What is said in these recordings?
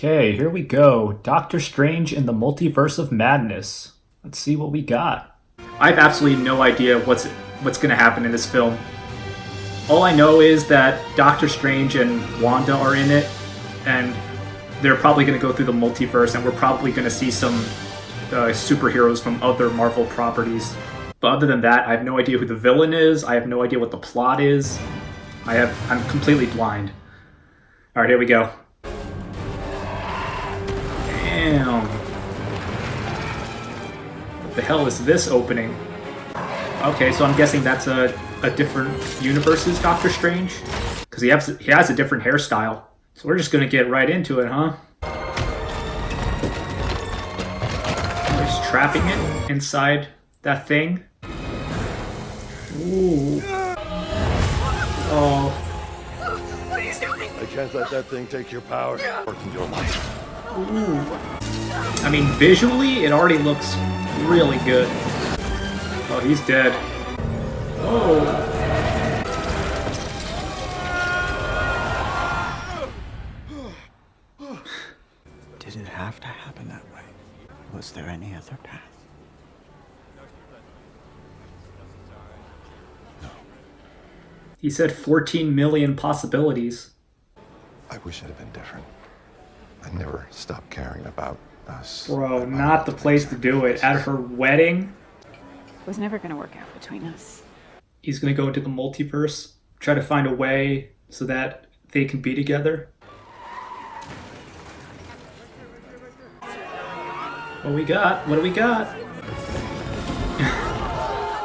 Okay, here we go. Doctor Strange in the Multiverse of Madness. Let's see what we got. I have absolutely no idea what's going to happen in this film. All I know is that Doctor Strange and Wanda are in it, and they're probably going to go through the multiverse, and we're probably going to see some superheroes from other Marvel properties. But other than that, I have no idea who the villain is. I have no idea what the plot is. I'm completely blind. All right, here we go. Damn. What the hell is this opening? Okay, so I'm guessing that's a different universe's Doctor Strange? Because he has a different hairstyle. So we're just going to get right into it, huh? We're just trapping it inside that thing. Ooh. Oh. I can't let that thing take your power or your life. Ooh. I mean, visually, it already looks really good. Oh, he's dead. Oh. Did it have to happen that way? Was there any other path? No. He said 14 million possibilities. I wish it had been different. I never stopped caring about us. Bro, not the place to do it. At her wedding? It was never going to work out between us. He's going to go into the multiverse, try to find a way so that they can be together. What we got? What do we got?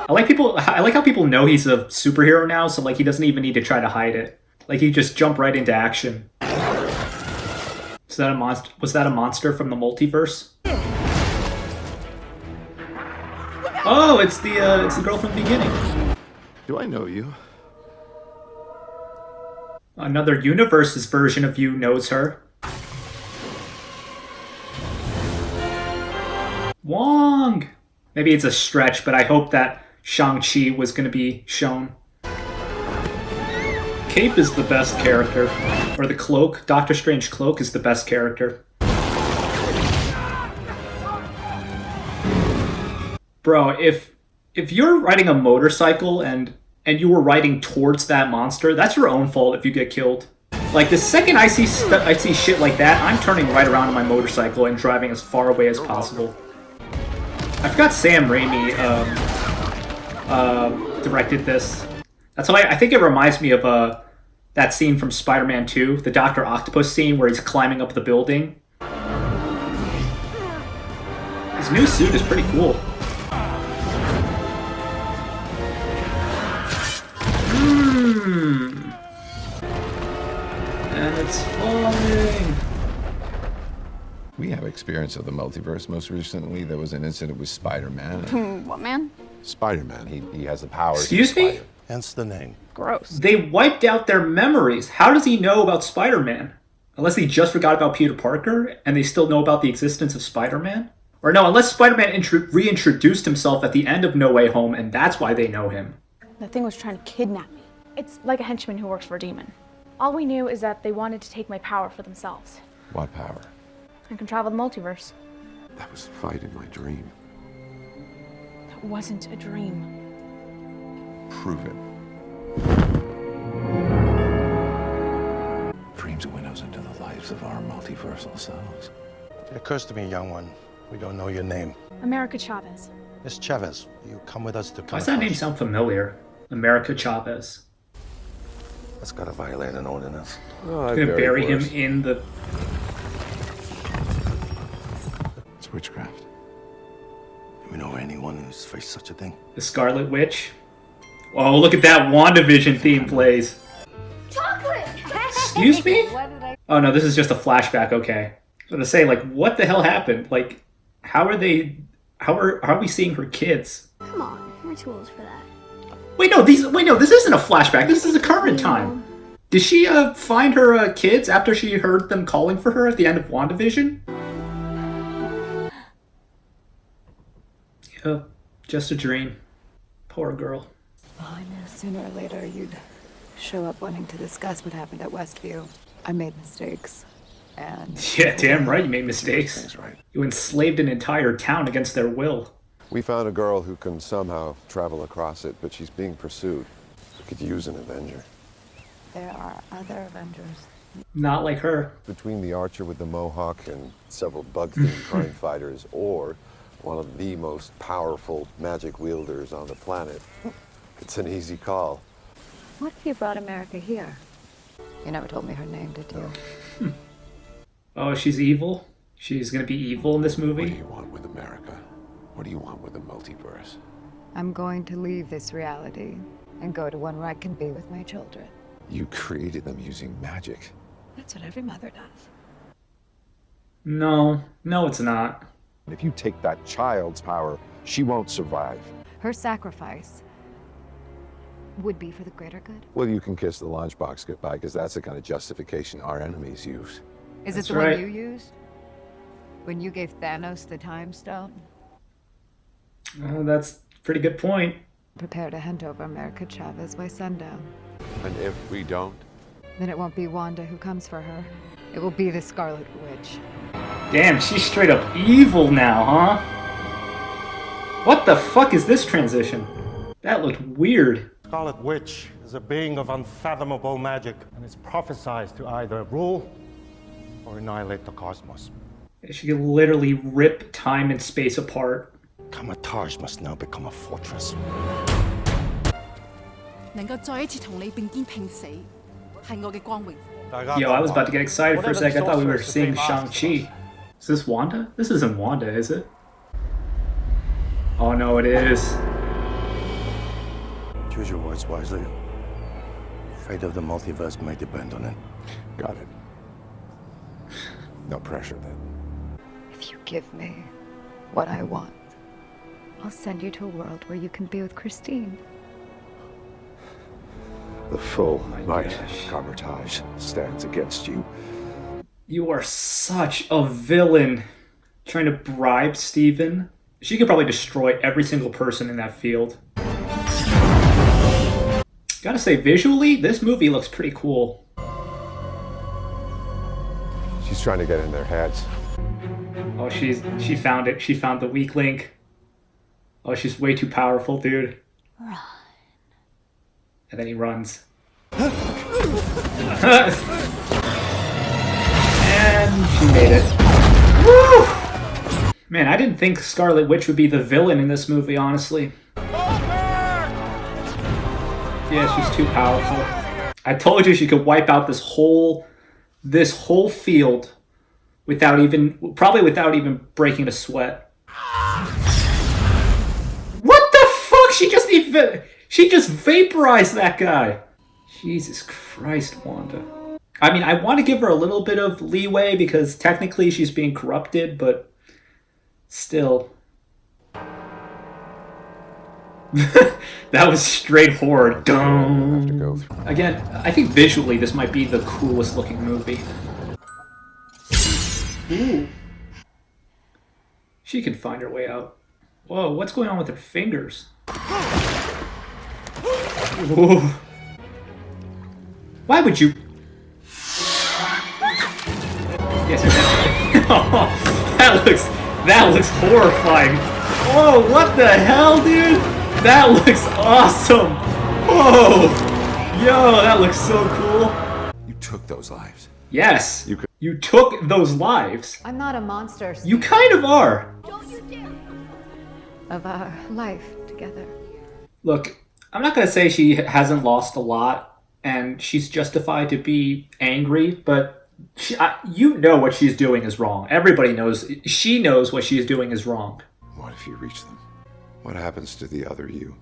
I like how people know he's a superhero now, so like he doesn't even need to try to hide it. Like he just jump right into action. Is that a monster? Was that a monster from the multiverse? Oh, it's the girl from the beginning. Do I know you? Another universe's version of you knows her. Wong! Maybe it's a stretch, but I hope that Shang-Chi was going to be shown. Cape is the best character. Or the cloak. Doctor Strange cloak is the best character. Bro, if you're riding a motorcycle and you were riding towards that monster, that's your own fault if you get killed. Like, the second I see shit like that, I'm turning right around on my motorcycle and driving as far away as possible. I forgot Sam Raimi directed this. That's why I think it reminds me of that scene from Spider-Man 2, the Dr. Octopus scene where he's climbing up the building. His new suit is pretty cool. And it's falling. We have experience of the multiverse. Most recently, there was an incident with Spider-Man. What, man? Spider-Man, he has the powers. Excuse me? Hence the name. Gross. They wiped out their memories. How does he know about Spider-Man? Unless he just forgot about Peter Parker and they still know about the existence of Spider-Man? Or no, unless Spider-Man reintroduced himself at the end of No Way Home and that's why they know him. The thing was trying to kidnap me. It's like a henchman who works for a demon. All we knew is that they wanted to take my power for themselves. What power? I can travel the multiverse. That was the fight in my dream. That wasn't a dream. Prove it. Dreams are windows into the lives of our multiversal selves. It occurs to me, young one, we don't know your name. America Chavez. Miss Chavez, you come with us to Why does that name sound familiar? America Chavez. That's gotta violate an ordinance. I'm gonna bury him in the... It's witchcraft. Do we know anyone who's faced such a thing? The Scarlet Witch. Oh, look at that WandaVision theme plays. Chocolate! Excuse me? Oh no, this is just a flashback, okay. I was gonna say, like, what the hell happened? Like, how are we seeing her kids? Come on, we're too old for that. Wait, no, this isn't a flashback. This is a current time. Did she find her kids after she heard them calling for her at the end of WandaVision? Yeah, just a dream. Poor girl. Well, I knew sooner or later you'd show up wanting to discuss what happened at Westview. I made mistakes. And Yeah, damn right you made mistakes. That's right. You enslaved an entire town against their will. We found a girl who can somehow travel across it, but she's being pursued. We could use an Avenger. there are other Avengers. Not like her. Between the archer with the mohawk and several bug-themed crime fighters, or one of the most powerful magic wielders on the planet, it's an easy call. What if you brought America here? You never told me her name, did you? Oh, she's evil? She's gonna be evil in this What do movie? you want with America? What do you want with the multiverse? I'm going to leave this reality and go to one where I can be with my children. You created them using magic. That's what every mother does. No, it's not. If you take that child's power, she won't survive. Her sacrifice would be for the greater good. Well, you can kiss the lunchbox goodbye, because that's the kind of justification our enemies use. Is That's it the right. one you used? When you gave Thanos the time stone? Oh, that's a pretty good point. Prepare to hand over America Chavez by sundown. And if we don't, Then it won't be Wanda who comes for her. It will be the Scarlet Witch. Damn, she's straight up evil now, huh? What the fuck is this transition? That looked weird. Scarlet Witch is a being of unfathomable magic and is prophesied to either rule or annihilate the cosmos. She could literally rip time and space apart. Kamatage must now become a fortress. 能夠再一次同你並肩拼死，係我嘅光榮。 Yo, I was about to get excited for a sec. I thought we were seeing Shang-Chi. Is this Wanda? This isn't Wanda, is it? Oh no, it is. Choose your words wisely. Fate of the multiverse may depend on it. got it. No pressure then. If you give me what I want, I'll send you to a world where you can be with Christine. The full my might gosh. of Kamatage stands against you. You are such a villain. Trying to bribe Steven. She could probably destroy every single person in that field. Gotta say, visually, this movie looks pretty cool. She's trying to get in their heads. Oh, she found it. She found the weak link. Oh, she's way too powerful, dude. Run. And then he runs. And she made it. Woo! Man, I didn't think Scarlet Witch would be the villain in this movie, honestly. Yeah, she's too powerful. I told you she could wipe out this whole field without even breaking a sweat. What the fuck? She just vaporized that guy. Jesus Christ, Wanda. I mean, I want to give her a little bit of leeway because technically she's being corrupted, but still. That was straight horror. Have to go through. Again, I think visually this might be the coolest looking movie. Ooh. She can find her way out. Whoa, what's going on with her fingers? Whoa. Why would you? Yes, that looks horrifying. Whoa, what the hell, dude? That looks awesome. Whoa, yo, that looks so cool. You took those lives. Yes, you took those lives. I'm not a monster, You kind of are. Don't you dare! of our life together. Look, I'm not gonna say she hasn't lost a lot, and she's justified to be angry, but you know what she's doing is wrong. Everybody knows. She knows what she's doing is wrong. What if you reach them? What happens to the other you?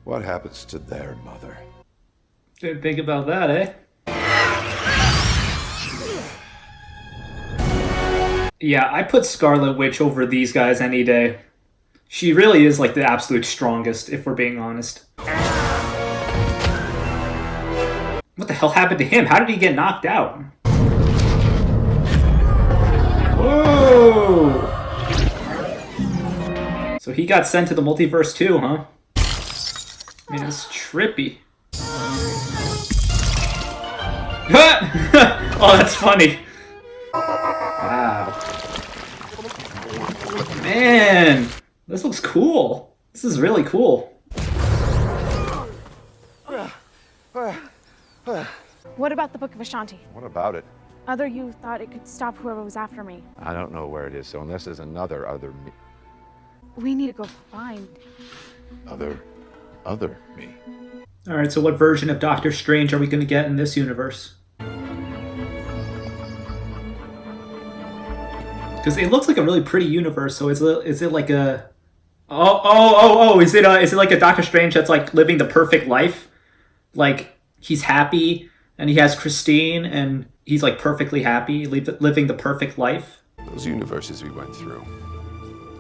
What happens to their mother? Didn't think about that, eh? Yeah, I put Scarlet Witch over these guys any day. She really is like the absolute strongest, if we're being honest. What the hell happened to him? How did he get knocked out? Whoa! So he got sent to the multiverse too, huh? Man, it's trippy. Oh, that's funny. Wow. Man, this looks cool. This is really cool. What about the Book of Ashanti? What about it? Other you thought it could stop whoever was after me. I don't know where it is, so unless there's another me. We need to go find. Other me. Alright, so what version of Doctor Strange are we going to get in this universe? Because it looks like a really pretty universe, so is it like a... Is it like a Doctor Strange that's like living the perfect life? Like, he's happy, and he has Christine, and he's like perfectly happy, living the perfect life? Those universes we went through,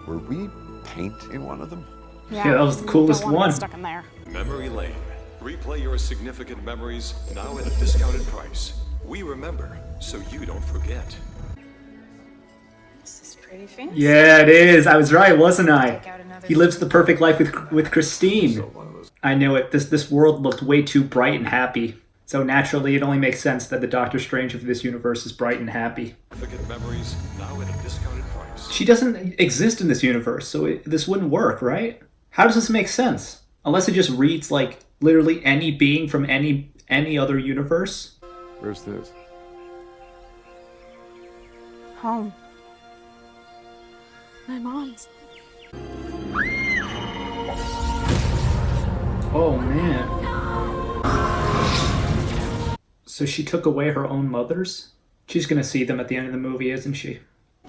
were we paint in one of them? Yeah, that was the coolest don't wanna one. get stuck in there. Memory Lane. Replay your significant memories now at a discounted price. We remember, so you don't forget. This is pretty fancy. Yeah, it is. I was right, wasn't I? He lives the perfect life with Christine. I knew it. This world looked way too bright and happy. So naturally, it only makes sense that the Doctor Strange of this universe is bright and happy. Memories now at a discounted price. She doesn't exist in this universe, so this wouldn't work, right? How does this make sense? Unless it just reads like literally any being from any other universe. Where's this? Home. My mom's. Oh man. So she took away her own mothers? She's gonna see them at the end of the movie, isn't she?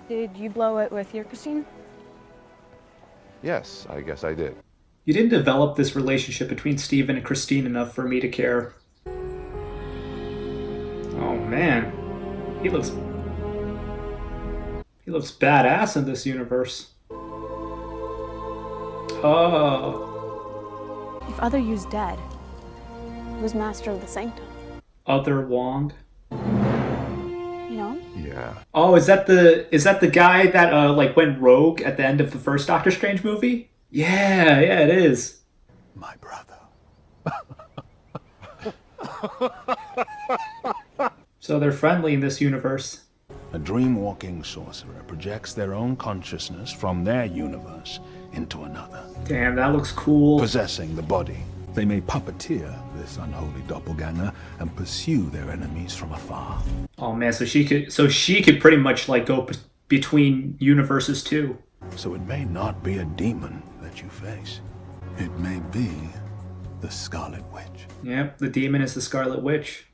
Did you blow it with your Christine? Yes, I guess I did. You didn't develop this relationship between Steven and Christine enough for me to care. Oh man. He looks badass in this universe. Oh. If Other You's dead, who's Master of the Sanctum? Other Wong. You know? Yeah. Oh, is that the guy that like went rogue at the end of the first Doctor Strange movie? Yeah, it is. My brother. So they're friendly in this universe. A dream-walking sorcerer projects their own consciousness from their universe into another. Damn, that looks cool. Possessing the body, they may puppeteer this unholy doppelganger and pursue their enemies from afar. Oh man, so she could pretty much like go between universes too. So it may not be a demon that you face. It may be the Scarlet Witch. Yep, the demon is the Scarlet Witch.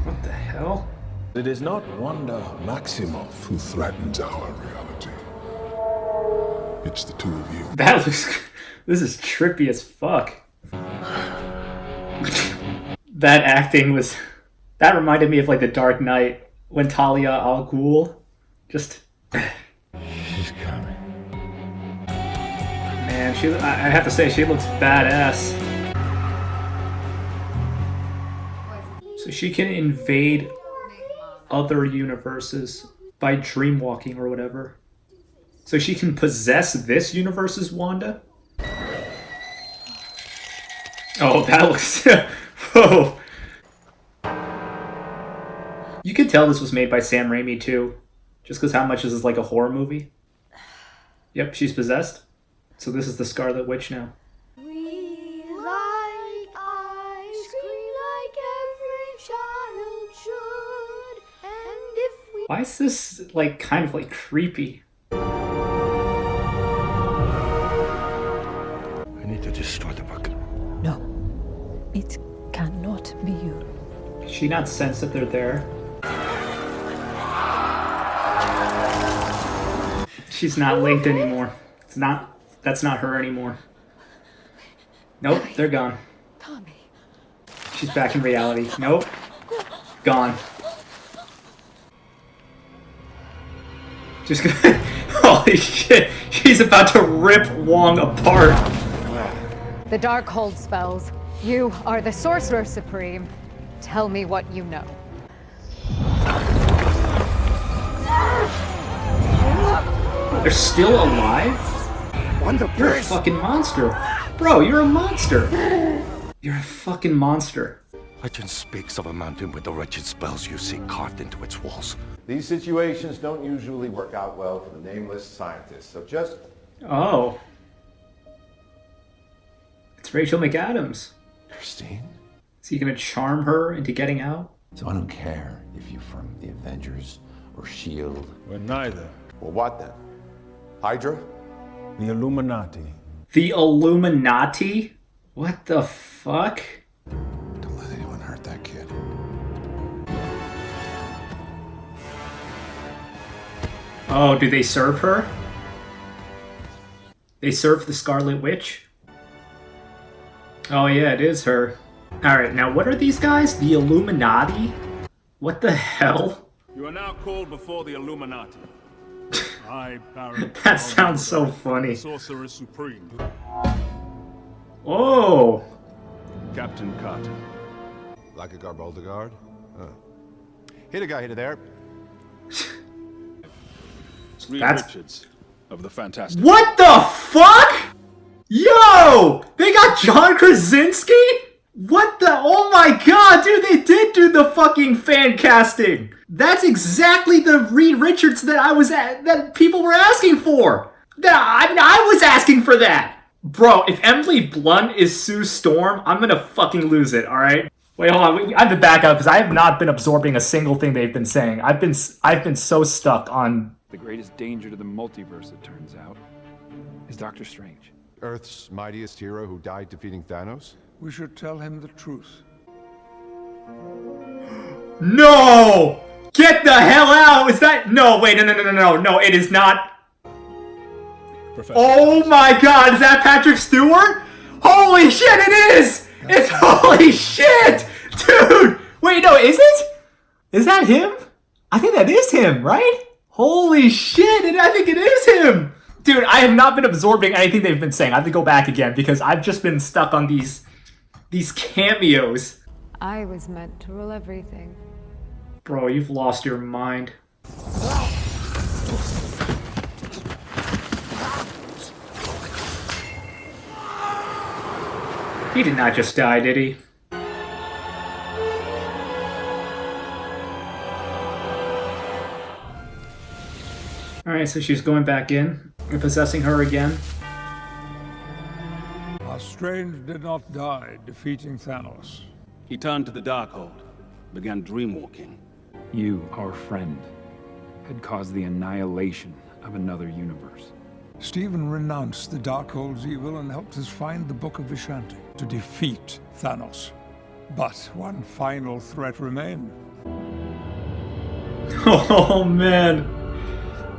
What the hell? It is not Wanda Maximoff who threatens our reality. It's the two of you. This is trippy as fuck. That acting that reminded me of like The Dark Knight when Talia al Ghul just... She's coming. Man, I have to say, she looks badass. So she can invade other universes by dreamwalking or whatever. So she can possess this universe's Wanda? Oh, that looks... Whoa. You could tell this was made by Sam Raimi too. Just because how much this is like a horror movie. Yep, she's possessed. So this is the Scarlet Witch now. Why is this like kind of like creepy? I need to destroy the book. No, it cannot be you. Can she not sense that they're there? She's not linked anymore. That's not her anymore. Nope, they're gone. Tommy. She's back in reality. Nope. Gone. Just gonna... Holy shit! She's about to rip Wong apart! The Darkhold spells. You are the Sorcerer Supreme. Tell me what you know. They're still alive? You're a fucking monster. Bro, you're a monster. You're a fucking monster. Legend speaks of a mountain with the wretched spells you see carved into its walls. These situations don't usually work out well for the nameless scientists, so just... Oh. It's Rachel McAdams. Christine? Is he gonna charm her into getting out? So I don't care if you're from the Avengers or S.H.I.E.L.D. We're neither. Well, what then? Hydra? The Illuminati. The Illuminati? What the fuck? Don't let anyone hurt that kid. Oh, do they serve her? They serve the Scarlet Witch? Oh yeah, it is her. Alright, now what are these guys? The Illuminati? What the hell? You are now called before the Illuminati. I, Baron. That sounds so funny. Sorcerer Supreme. Oh! Captain Carter. Like a Garbaldegard? Hit a guy, hit it there. Reed That's- Richards of the Fantastic. What the fuck? Yo! They got John Krasinski? What the? Oh my god, dude, they did do the fucking fan casting. That's exactly the Reed Richards that people were asking for. I was asking for that. Bro, if Emily Blunt is Sue Storm, I'm gonna fucking lose it, alright? Wait, hold on, I have to back up because I have not been absorbing a single thing they've been saying. I've been so stuck on... The greatest danger to the multiverse, it turns out, is Doctor Strange. Earth's mightiest hero who died defeating Thanos? We should tell him the truth. No! Get the hell out! Is that... No, wait, no, it is not... Professor. Oh my god, is that Patrick Stewart? Holy shit, it is! It's holy shit! Dude! Wait, no, is it? Is that him? I think that is him, right? Holy shit, and I think it is him! Dude, I have not been absorbing anything they've been saying. I have to go back again because I've just been stuck on these cameos. I was meant to rule everything. Bro, you've lost your mind. He did not just die, did he? Alright, so she's going back in and possessing her again. Our Strange did not die defeating Thanos. He turned to the Darkhold, began dreamwalking. You, our friend, had caused the annihilation of another universe. Stephen renounced the Darkhold's evil and helped us find the Book of Vishanti to defeat Thanos. But one final threat remained. Oh man.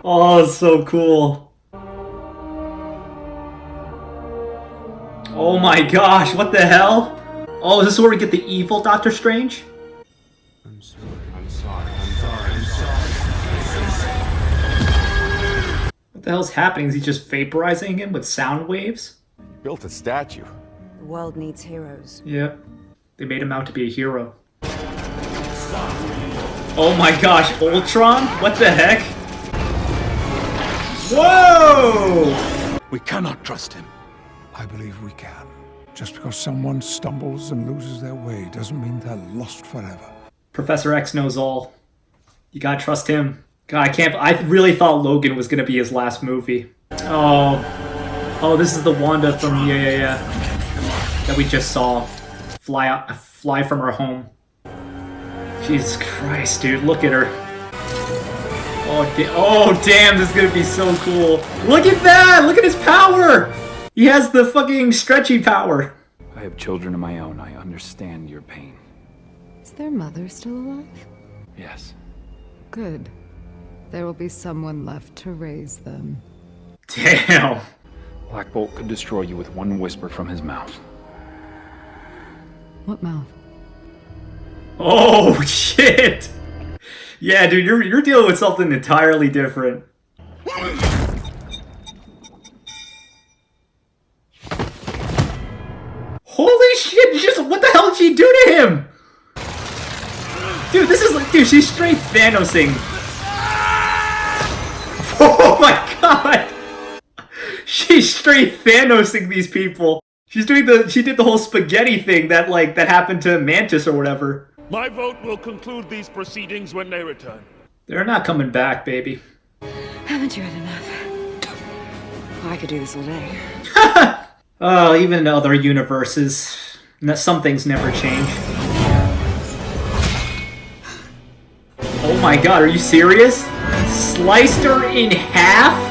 Oh, it's so cool. Oh my gosh, what the hell? Oh, is this where we get the evil Doctor Strange? I'm sorry. What the hell's happening? Is he just vaporizing him with sound waves? Built a statue. The world needs heroes. Yep. They made him out to be a hero. Oh my gosh, Ultron? What the heck? Whoa! We cannot trust him. I believe we can. Just because someone stumbles and loses their way doesn't mean they're lost forever. Professor X knows all. You gotta trust him. God, I really thought Logan was gonna be his last movie. Oh, this is the Wanda from yeah, that we just saw fly from her home. Jesus Christ, dude, look at her. Oh damn, this is gonna be so cool. Look at that! Look at his power! He has the fucking stretchy power. I have children of my own. I understand your pain. Is their mother still alive? Yes. Good. There will be someone left to raise them. Damn. Black Bolt could destroy you with one whisper from his mouth. What mouth? Oh shit! Yeah, dude, you're dealing with something entirely different. Holy shit! What the hell did she do to him? Dude, this is like, dude, she's straight Thanosing. Oh my god! She's straight Thanosing these people. She did the whole spaghetti thing that happened to Mantis or whatever. My vote will conclude these proceedings when they return. They're not coming back, baby. Haven't you had enough? I could do this all day. Oh, even in other universes, some things never change. Oh my god, are you serious? Sliced her in half?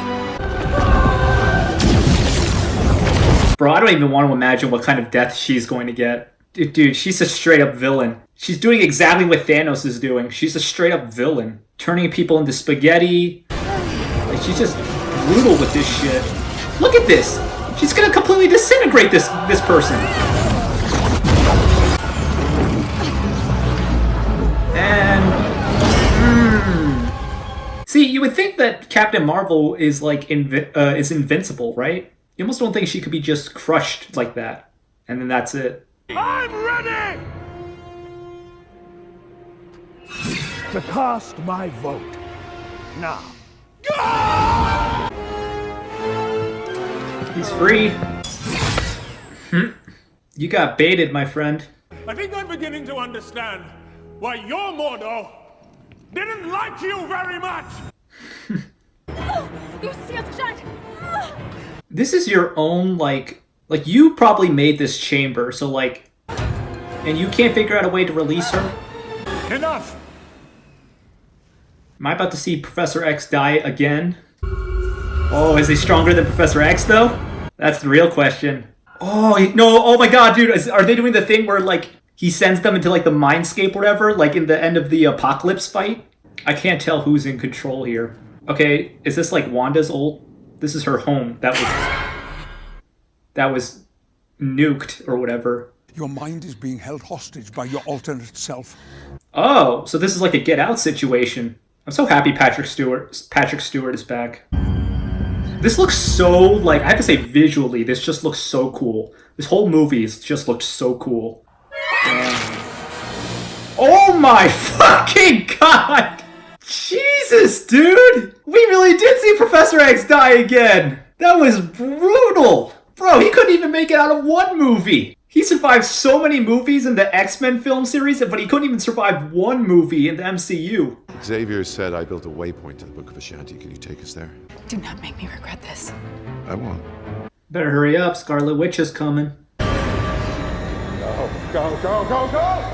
Bro, I don't even want to imagine what kind of death she's going to get. Dude, she's a straight up villain. She's doing exactly what Thanos is doing. She's a straight up villain. Turning people into spaghetti. Like, she's just brutal with this shit. Look at this! She's gonna completely disintegrate this person. And... See, you would think that Captain Marvel is like is invincible, right? You almost don't think she could be just crushed like that. And then that's it. I'm ready to cast my vote. Now. He's free. You got baited, my friend. I think I'm beginning to understand why your Mordo didn't like you very much. This is your own, like you probably made this chamber, so and you can't figure out a way to release her? Enough! Am I about to see Professor X die again? Oh, is he stronger than Professor X, though? That's the real question. Oh, no, oh my god, dude, are they doing the thing where, he sends them into, the Mindscape or whatever, in the end of the Apocalypse fight? I can't tell who's in control here. Okay, is this, Wanda's old... This is her home. That was nuked or whatever. Your mind is being held hostage by your alternate self. Oh, so this is like a Get Out situation. I'm so happy Patrick Stewart is back. This looks so, I have to say visually, this just looks so cool. This whole movie just looks so cool. Oh my fucking god! Jesus, dude! We really did see Professor X die again! That was brutal! Bro, he couldn't even make it out of one movie! He survived so many movies in the X-Men film series, but he couldn't even survive one movie in the MCU. Xavier said I built a waypoint to the Book of Ashanti. Can you take us there? Do not make me regret this. I won't. Better hurry up, Scarlet Witch is coming. Go, go, go, go, go!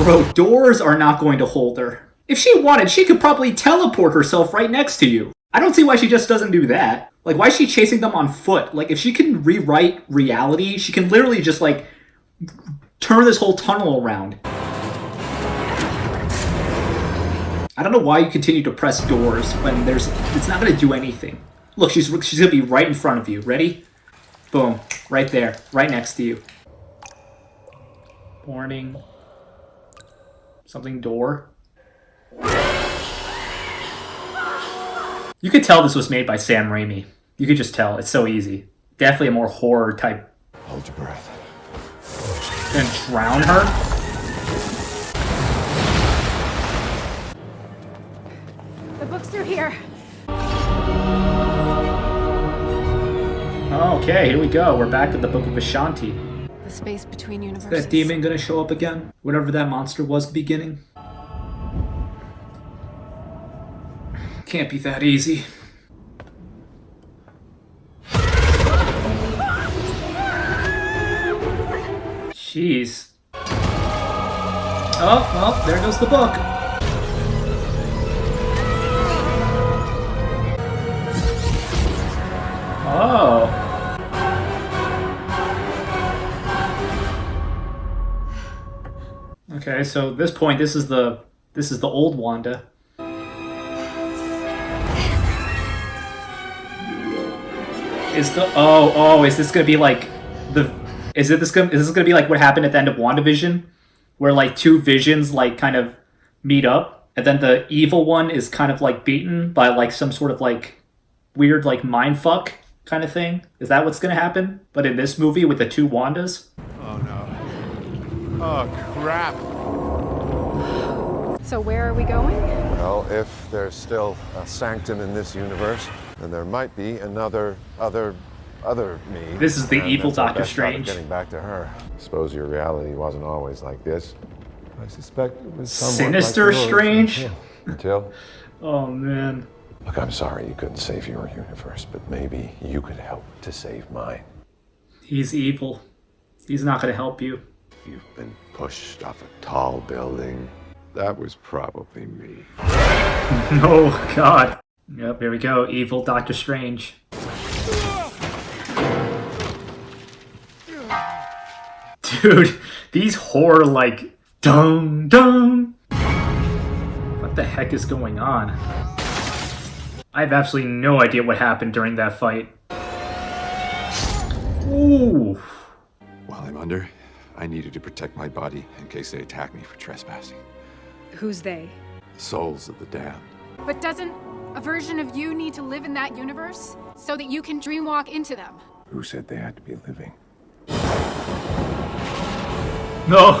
Bro, doors are not going to hold her. If she wanted, she could probably teleport herself right next to you. I don't see why she just doesn't do that. Why is she chasing them on foot? If she can rewrite reality, she can literally just, turn this whole tunnel around. I don't know why you continue to press doors when it's not going to do anything. Look, she's going to be right in front of you. Ready? Boom. Right there. Right next to you. Warning. Something door. You could tell this was made by Sam Raimi. You could just tell. It's so easy. Definitely a more horror type. Hold your breath. And drown her? The book's through here. Okay, here we go. We're back at the Book of Ashanti. The space between Is universes. that demon gonna show up again? Whatever that monster was at the beginning? Can't be that easy. Jeez. Oh, well, there goes the book. Oh. Okay, so at this point, this is the old Wanda. Is this gonna be is this gonna be like what happened at the end of WandaVision, where two visions kind of meet up, and then the evil one is kind of beaten by some sort of weird mind fuck kind of thing? Is that what's gonna happen? But in this movie with the two Wandas? Oh no. Oh crap. So where are we going? Well, if there's still a sanctum in this universe, then there might be another me. This is the and evil that's our Doctor best shot at Strange. getting back to her. Suppose your reality wasn't always like this. I suspect it was somewhat Sinister like yours Strange? Until. Oh, man. Look, I'm sorry you couldn't save your universe, but maybe you could help to save mine. He's evil. He's not going to help you. You've been pushed off a tall building. That was probably me. Oh, God. Yep, here we go. Evil Doctor Strange. Dude, these horror, like, dun dun. What the heck is going on? I have absolutely no idea what happened during that fight. Ooh. While I'm under, I needed to protect my body in case they attack me for trespassing. Who's they? Souls of the damned. But doesn't a version of you need to live in that universe so that you can dreamwalk into them? Who said they had to be living? No.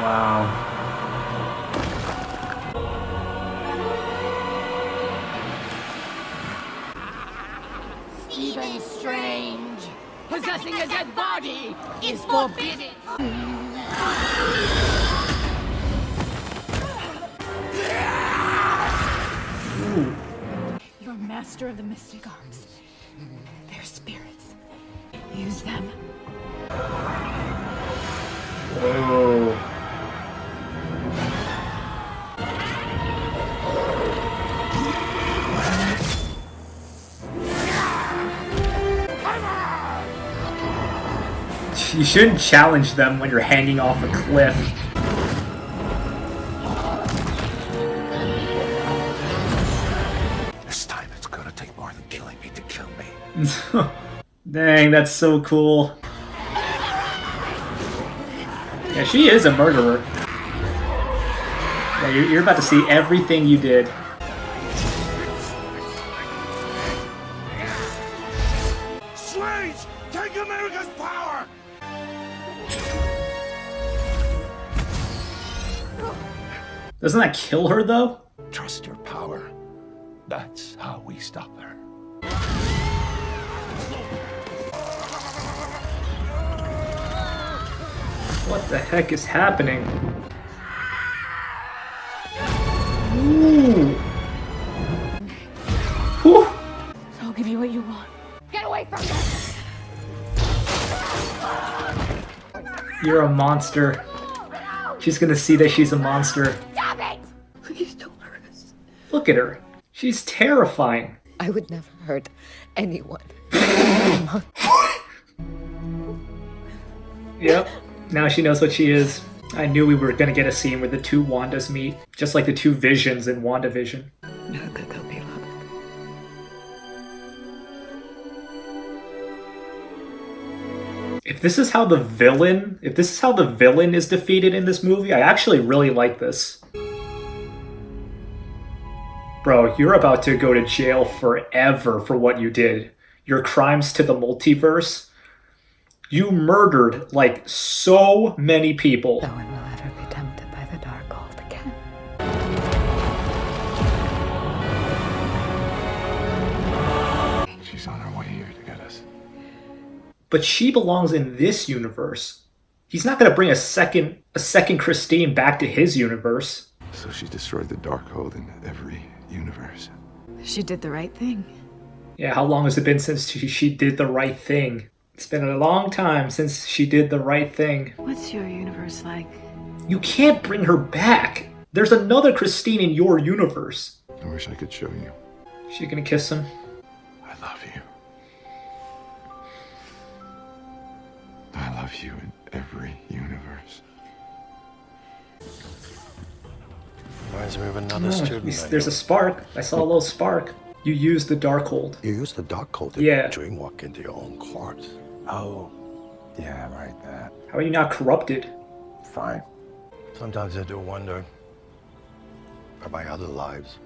Wow. Stephen Strange, possessing a dead body is forbidden. Ooh. You're master of the mystic arts. They're spirits. Use them. Oh. You shouldn't challenge them when you're hanging off a cliff. This time it's gonna take more than killing me to kill me. Dang, that's so cool. Yeah, she is a murderer. Yeah, you're about to see everything you did. Strange, take America's power! Doesn't that kill her, though? Trust your power. That's how we stop her. What the heck is happening? Ooh. Whew. I'll give you what you want. Get away from me! You're a monster. She's gonna see that she's a monster. Stop it! Please don't hurt us. Look at her. She's terrifying. I would never hurt anyone. Yep. Now she knows what she is. I knew we were gonna get a scene where the two Wandas meet, just like the two Visions in WandaVision. No good they'll be loved. If this is how the villain is defeated in this movie, I actually really like this. Bro, you're about to go to jail forever for what you did. Your crimes to the multiverse. You murdered, like, so many people. No one will ever be tempted by the dark hold again. She's on her way here to get us. But she belongs in this universe. He's not gonna bring a second Christine back to his universe. So she destroyed the Darkhold in every universe. She did the right thing. Yeah, how long has it been since she did the right thing? It's been a long time since she did the right thing. What's your universe like? You can't bring her back. There's another Christine in your universe. I wish I could show you. She gonna kiss him? I love you. I love you in every universe. Reminds me of another student. There's a spark. I saw a little spark. You used the Darkhold. You used the Darkhold to dreamwalk into your own corpse. Oh, yeah, right, that. How are you not corrupted? Fine. Sometimes I do wonder about my other lives.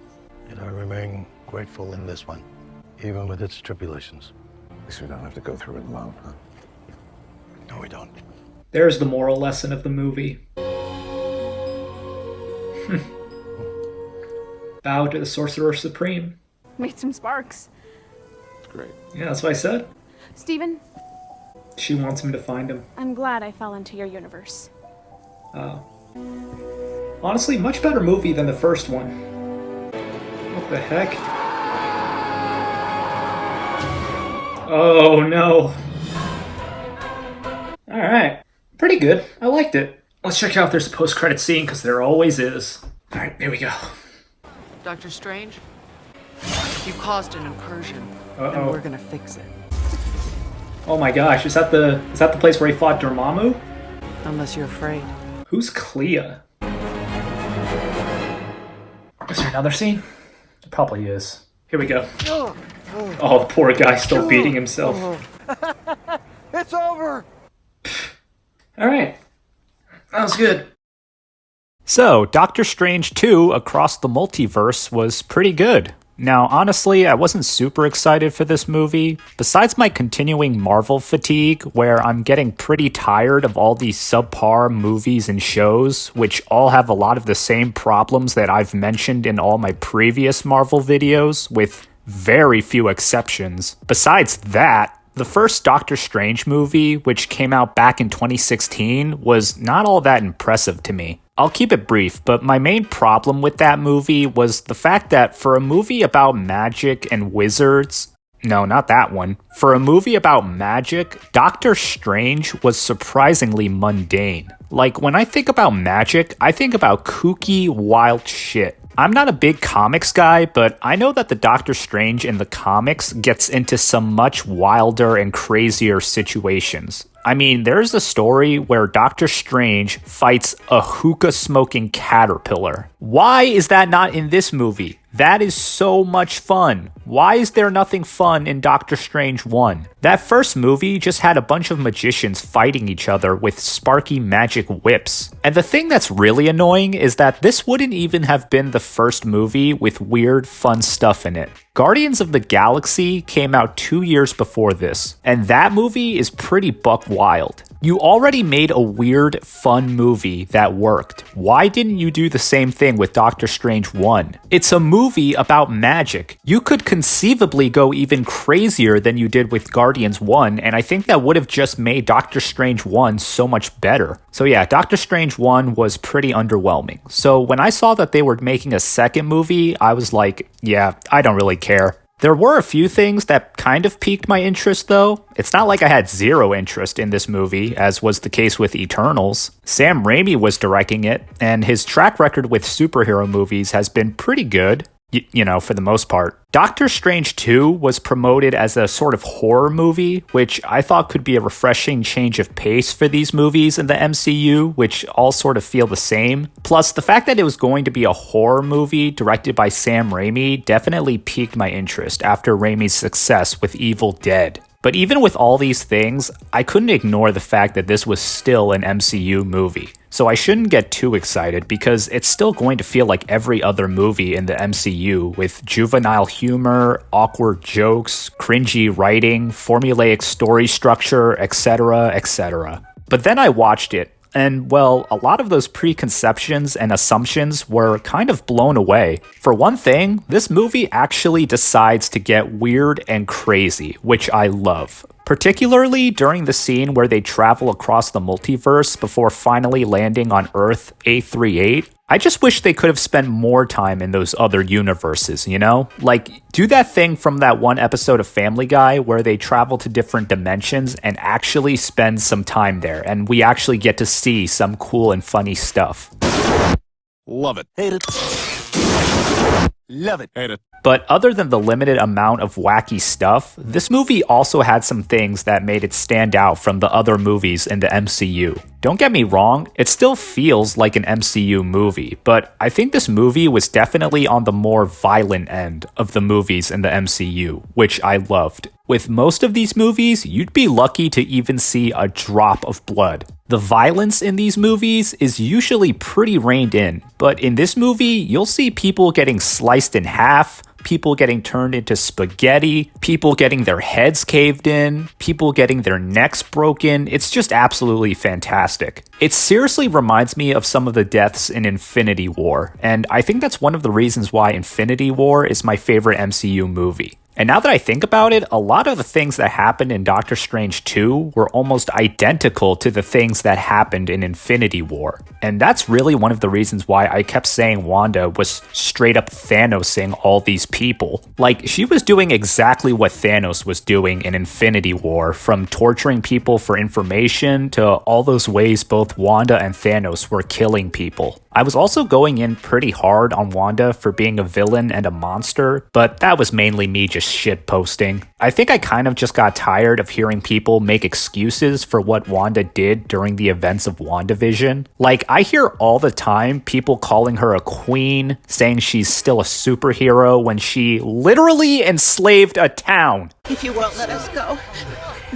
Yet I remain grateful in this one, even with its tribulations. At least we don't have to go through it alone, huh? No, we don't. There's the moral lesson of the movie. Bow to the Sorcerer Supreme. Made some sparks. It's great. Yeah, that's what I said. Steven, She wants him to find him. I'm glad I fell into your universe. Honestly, much better movie than the first one. What the heck? Oh no. Alright. Pretty good. I liked it. Let's check out if there's a post-credit scene, because there always is. Alright, here we go. Dr. Strange, you caused an incursion, Uh-oh. and we're gonna fix it. Oh my gosh, is that the place where he fought Dormammu? Unless you're afraid. Who's Clea? Is there another scene? There probably is. Here we go. Oh, the poor guy still beating himself. It's over! Alright. That was good. So, Doctor Strange 2 Across the Multiverse was pretty good. Now, honestly, I wasn't super excited for this movie. Besides my continuing Marvel fatigue, where I'm getting pretty tired of all these subpar movies and shows, which all have a lot of the same problems that I've mentioned in all my previous Marvel videos, with very few exceptions. Besides that, the first Doctor Strange movie, which came out back in 2016, was not all that impressive to me. I'll keep it brief, but my main problem with that movie was the fact that for a movie about magic and wizards, no, not that one. For a movie about magic, Doctor Strange was surprisingly mundane. Like, when I think about magic, I think about kooky, wild shit. I'm not a big comics guy, but I know that the Doctor Strange in the comics gets into some much wilder and crazier situations. I mean, there's a story where Doctor Strange fights a hookah-smoking caterpillar. Why is that not in this movie? That is so much fun. Why is there nothing fun in Doctor Strange 1? That first movie just had a bunch of magicians fighting each other with sparky magic whips. And the thing that's really annoying is that this wouldn't even have been the first movie with weird, fun stuff in it. Guardians of the Galaxy came out 2 years before this, and that movie is pretty buck wild. You already made a weird, fun movie that worked. Why didn't you do the same thing with Doctor Strange 1? It's a movie about magic. You could conceivably go even crazier than you did with Guardians 1, and I think that would have just made Doctor Strange 1 so much better. So yeah, Doctor Strange 1 was pretty underwhelming. So when I saw that they were making a second movie, I was like, yeah, I don't really care. There were a few things that kind of piqued my interest, though. It's not like I had zero interest in this movie, as was the case with Eternals. Sam Raimi was directing it, and his track record with superhero movies has been pretty good. You know, for the most part. Doctor Strange 2 was promoted as a sort of horror movie, which I thought could be a refreshing change of pace for these movies in the MCU, which all sort of feel the same. Plus, the fact that it was going to be a horror movie directed by Sam Raimi definitely piqued my interest after Raimi's success with Evil Dead. But even with all these things, I couldn't ignore the fact that this was still an MCU movie. So I shouldn't get too excited because it's still going to feel like every other movie in the MCU with juvenile humor, awkward jokes, cringy writing, formulaic story structure, etc., etc. But then I watched it, and well, a lot of those preconceptions and assumptions were kind of blown away. For one thing, this movie actually decides to get weird and crazy, which I love. Particularly during the scene where they travel across the multiverse before finally landing on Earth 838. I just wish they could have spent more time in those other universes, you know? Like, do that thing from that one episode of Family Guy where they travel to different dimensions and actually spend some time there, and we actually get to see some cool and funny stuff. Love it. Hate it. Love it. Hate it. But other than the limited amount of wacky stuff, this movie also had some things that made it stand out from the other movies in the MCU. Don't get me wrong, it still feels like an MCU movie, but I think this movie was definitely on the more violent end of the movies in the MCU, which I loved. With most of these movies, you'd be lucky to even see a drop of blood. The violence in these movies is usually pretty reined in, but in this movie, you'll see people getting sliced in half, people getting turned into spaghetti, people getting their heads caved in, people getting their necks broken. It's just absolutely fantastic. It seriously reminds me of some of the deaths in Infinity War, and I think that's one of the reasons why Infinity War is my favorite MCU movie. And now that I think about it, a lot of the things that happened in Doctor Strange 2 were almost identical to the things that happened in Infinity War. And that's really one of the reasons why I kept saying Wanda was straight up Thanosing all these people. Like, she was doing exactly what Thanos was doing in Infinity War, from torturing people for information to all those ways both Wanda and Thanos were killing people. I was also going in pretty hard on Wanda for being a villain and a monster, but that was mainly me just shitposting. I think I kind of just got tired of hearing people make excuses for what Wanda did during the events of WandaVision. Like, I hear all the time people calling her a queen, saying she's still a superhero when she literally enslaved a town. If you won't let us go,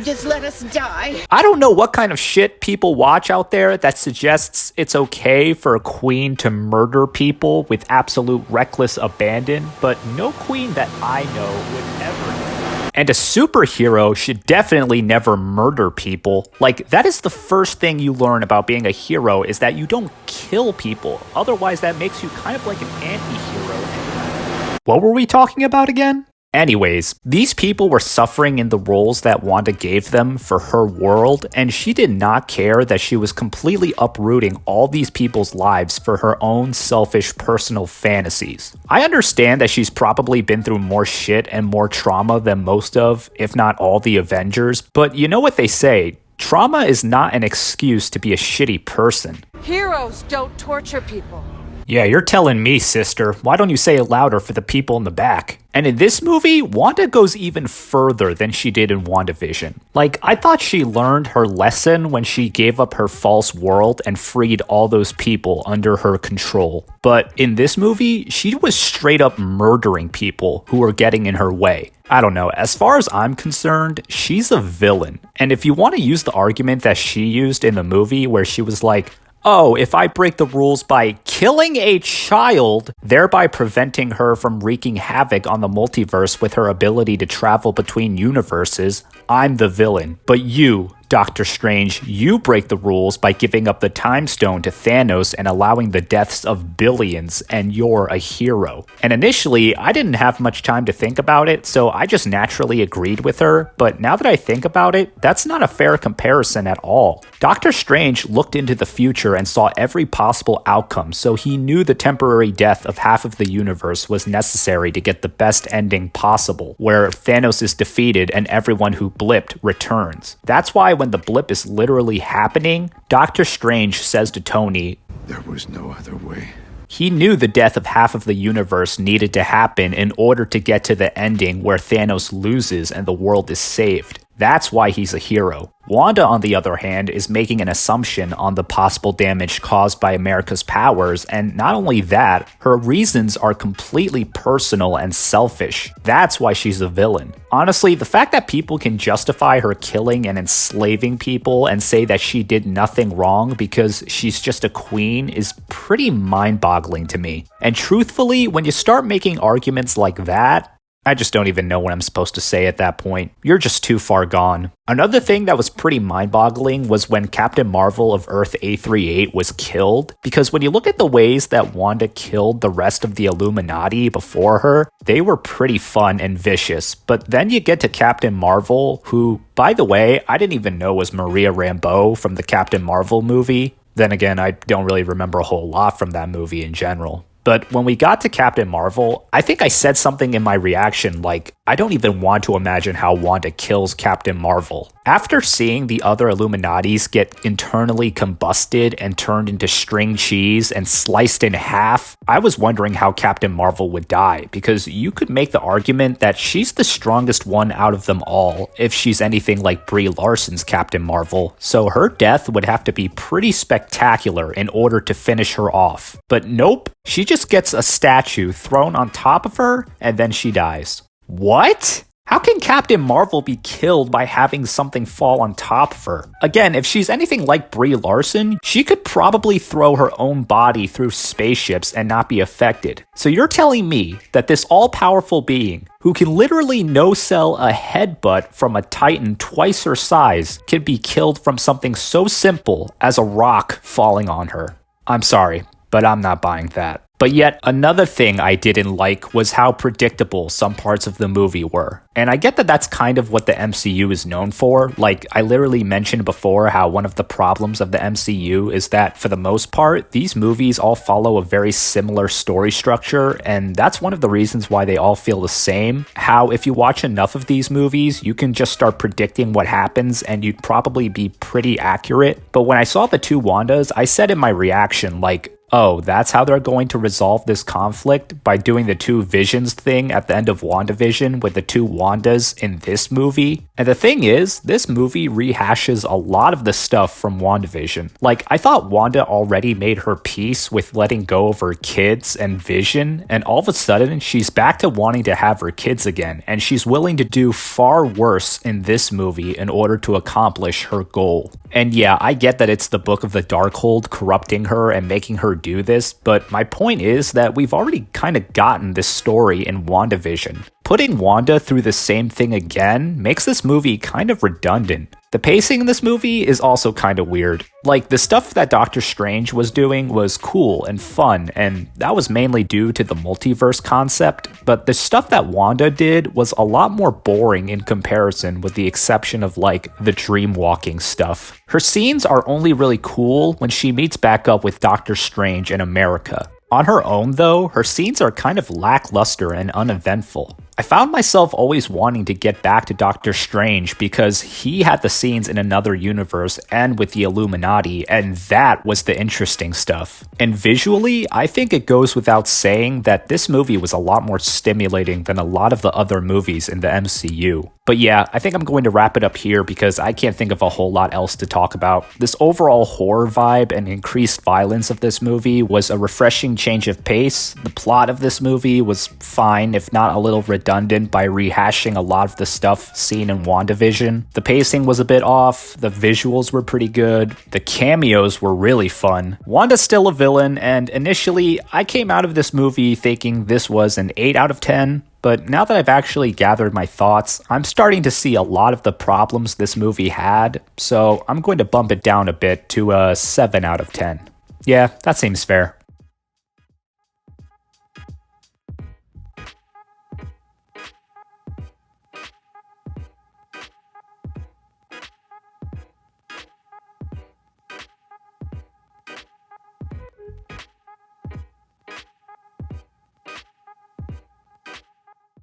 just let us die. I don't know what kind of shit people watch out there that suggests it's okay for a queen to murder people with absolute reckless abandon, but no queen that I know would ever. And a superhero should definitely never murder people. Like, that is the first thing you learn about being a hero, is that you don't kill people. Otherwise, that makes you kind of like an anti-hero. What were we talking about again? Anyways, these people were suffering in the roles that Wanda gave them for her world, and she did not care that she was completely uprooting all these people's lives for her own selfish personal fantasies. I understand that she's probably been through more shit and more trauma than most of, if not all, the Avengers, but you know what they say, trauma is not an excuse to be a shitty person. Heroes don't torture people. Yeah, you're telling me, sister. Why don't you say it louder for the people in the back? And in this movie, Wanda goes even further than she did in WandaVision. Like, I thought she learned her lesson when she gave up her false world and freed all those people under her control. But in this movie, she was straight up murdering people who were getting in her way. I don't know, as far as I'm concerned, she's a villain. And if you want to use the argument that she used in the movie where she was like, oh, if I break the rules by killing a child, thereby preventing her from wreaking havoc on the multiverse with her ability to travel between universes, I'm the villain. But you, Doctor Strange, you break the rules by giving up the Time Stone to Thanos and allowing the deaths of billions, and you're a hero. And initially, I didn't have much time to think about it, so I just naturally agreed with her, but now that I think about it, that's not a fair comparison at all. Doctor Strange looked into the future and saw every possible outcome, so he knew the temporary death of half of the universe was necessary to get the best ending possible, where Thanos is defeated and everyone who blipped returns. That's why when the blip is literally happening, Doctor Strange says to Tony, "There was no other way." He knew the death of half of the universe needed to happen in order to get to the ending where Thanos loses and the world is saved. That's why he's a hero. Wanda, on the other hand, is making an assumption on the possible damage caused by America's powers, and not only that, her reasons are completely personal and selfish. That's why she's a villain. Honestly, the fact that people can justify her killing and enslaving people and say that she did nothing wrong because she's just a queen is pretty mind-boggling to me. And truthfully, when you start making arguments like that, I just don't even know what I'm supposed to say at that point. You're just too far gone. Another thing that was pretty mind-boggling was when Captain Marvel of Earth A38 was killed, because when you look at the ways that Wanda killed the rest of the Illuminati before her, they were pretty fun and vicious. But then you get to Captain Marvel, who, by the way, I didn't even know was Maria Rambeau from the Captain Marvel movie. Then again, I don't really remember a whole lot from that movie in general. But when we got to Captain Marvel, I think I said something in my reaction like, I don't even want to imagine how Wanda kills Captain Marvel. After seeing the other Illuminatis get internally combusted and turned into string cheese and sliced in half, I was wondering how Captain Marvel would die, because you could make the argument that she's the strongest one out of them all if she's anything like Brie Larson's Captain Marvel, so her death would have to be pretty spectacular in order to finish her off. But nope, she just gets a statue thrown on top of her and then she dies. What? How can Captain Marvel be killed by having something fall on top of her? Again, if she's anything like Brie Larson, she could probably throw her own body through spaceships and not be affected. So you're telling me that this all-powerful being, who can literally no-sell a headbutt from a Titan twice her size, can be killed from something so simple as a rock falling on her? I'm sorry, but I'm not buying that. But yet, another thing I didn't like was how predictable some parts of the movie were. And I get that that's kind of what the MCU is known for. Like, I literally mentioned before how one of the problems of the MCU is that, for the most part, these movies all follow a very similar story structure, and that's one of the reasons why they all feel the same. How, if you watch enough of these movies, you can just start predicting what happens, and you'd probably be pretty accurate. But when I saw the two Wandas, I said in my reaction, like, oh, that's how they're going to resolve this conflict, by doing the two Visions thing at the end of WandaVision with the two Wandas in this movie? And the thing is, this movie rehashes a lot of the stuff from WandaVision. Like, I thought Wanda already made her peace with letting go of her kids and Vision, and all of a sudden, she's back to wanting to have her kids again, and she's willing to do far worse in this movie in order to accomplish her goal. And yeah, I get that it's the Book of the Darkhold corrupting her and making her do this, but my point is that we've already kind of gotten this story in WandaVision. Putting Wanda through the same thing again makes this movie kind of redundant. The pacing in this movie is also kind of weird. Like, the stuff that Doctor Strange was doing was cool and fun, and that was mainly due to the multiverse concept, but the stuff that Wanda did was a lot more boring in comparison, with the exception of, like, the dream walking stuff. Her scenes are only really cool when she meets back up with Doctor Strange in America. On her own, though, her scenes are kind of lackluster and uneventful. I found myself always wanting to get back to Doctor Strange because he had the scenes in another universe and with the Illuminati, and that was the interesting stuff. And visually, I think it goes without saying that this movie was a lot more stimulating than a lot of the other movies in the MCU. But yeah, I think I'm going to wrap it up here because I can't think of a whole lot else to talk about. This overall horror vibe and increased violence of this movie was a refreshing change of pace. The plot of this movie was fine, if not a little redundant, by rehashing a lot of the stuff seen in WandaVision. The pacing was a bit off, the visuals were pretty good, the cameos were really fun. Wanda's still a villain, and initially, I came out of this movie thinking this was an 8 out of 10. But now that I've actually gathered my thoughts, I'm starting to see a lot of the problems this movie had, so I'm going to bump it down a bit to a 7 out of 10. Yeah, that seems fair.